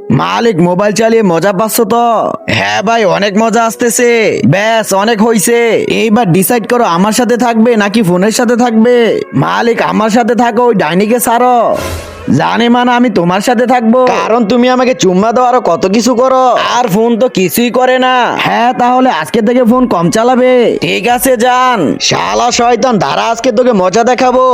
মালিক mobile চালিয়ে মজা পাচ্ছ তো? হ্যাঁ ভাই, অনেক মজা আসতেছে। ব্যাস অনেক হইছে, এইবার ডিসাইড করো আমার সাথে থাকবে নাকি ফোনের সাথে থাকবে। মালিক আমার সাথে থাকো, ওই ডাইনিকে ছাড়ো। জানি মানে আমি তোমার সাথে থাকবো, কারণ তুমি আমাকে চুম্মা দাও আরো কত কিছু করো, আর ফোন তো কিছুই করে না। হ্যাঁ তাহলে আজকে থেকে ফোন কম চালাবে। ঠিক আছে যান। শালা শয়তান, দাঁড়া আজকে তোকে মজা দেখাবো।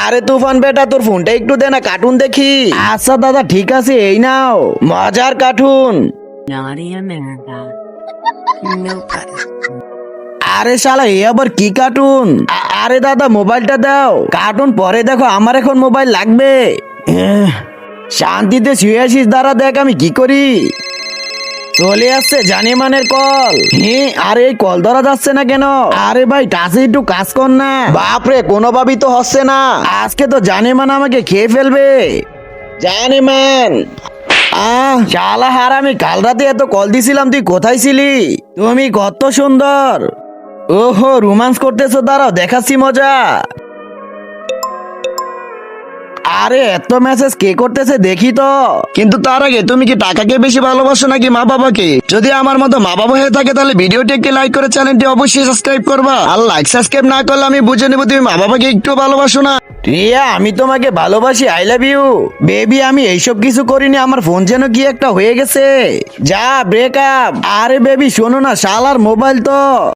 আরে তুফান বেটা, তোর ফোনটা একটু দে না, কার্টুন দেখি। আচ্ছা দাদা ঠিক আছে, এই নাও মজার কার্টুন। Naughty America. Nobody. আরে শালা এ আবার কি কার্টুন? আরে দাদা মোবাইলটা দাও, কার্টুন পরে দেখো, আমার এখন মোবাইল লাগবে। এহ, শান্তিতে শুয়ে আসিস, দাঁড়া দেখ আমি কি করি। চলে আসছে জানিমানের কল। হ্যাঁ, আরে এই কল ধরা যাচ্ছে না কেন? আরে ভাই টাচে একটু কাজ কর না। বাপরে, কোনোভাবেই তো হচ্ছে না। আজকে তো জানিমান আমাকে খেয়ে ফেলবে। জানিমান, শালা হারামি, কাল রাতে এত কল দিছিলাম, তুই কোথায় ছিলি? তুমি কত সুন্দর। ওহো, রোমান্স করতেছো, দাঁড়াও দেখাচ্ছি মজা। আরে এত মেসেজ কে করতেছে দেখি তো। কিন্তু তার আগে তুমি কি টাকাকে বেশি ভালোবাসো নাকি মা বাবাকে? যদি আমার মতো মা বাবা হয়ে থাকে তাহলে ভিডিওটি একটি লাইক করে চ্যানেলটি অবশ্যই সাবস্ক্রাইব করবা। আর লাইক সাবস্ক্রাইব না করলে আমি বুঝে নেবো তুমি মা বাবাকে একটু ভালোবাসো না। রিয়া, আমি তোমাকে ভালোবাসি, আই লাভ ইউ। বেবি আমি এইসব কিছু করিনি, আমার ফোন যেন কি একটা হয়ে গেছে। যা ব্রেকআপ। আরে বেবি শোনো না, শালার মোবাইল তো।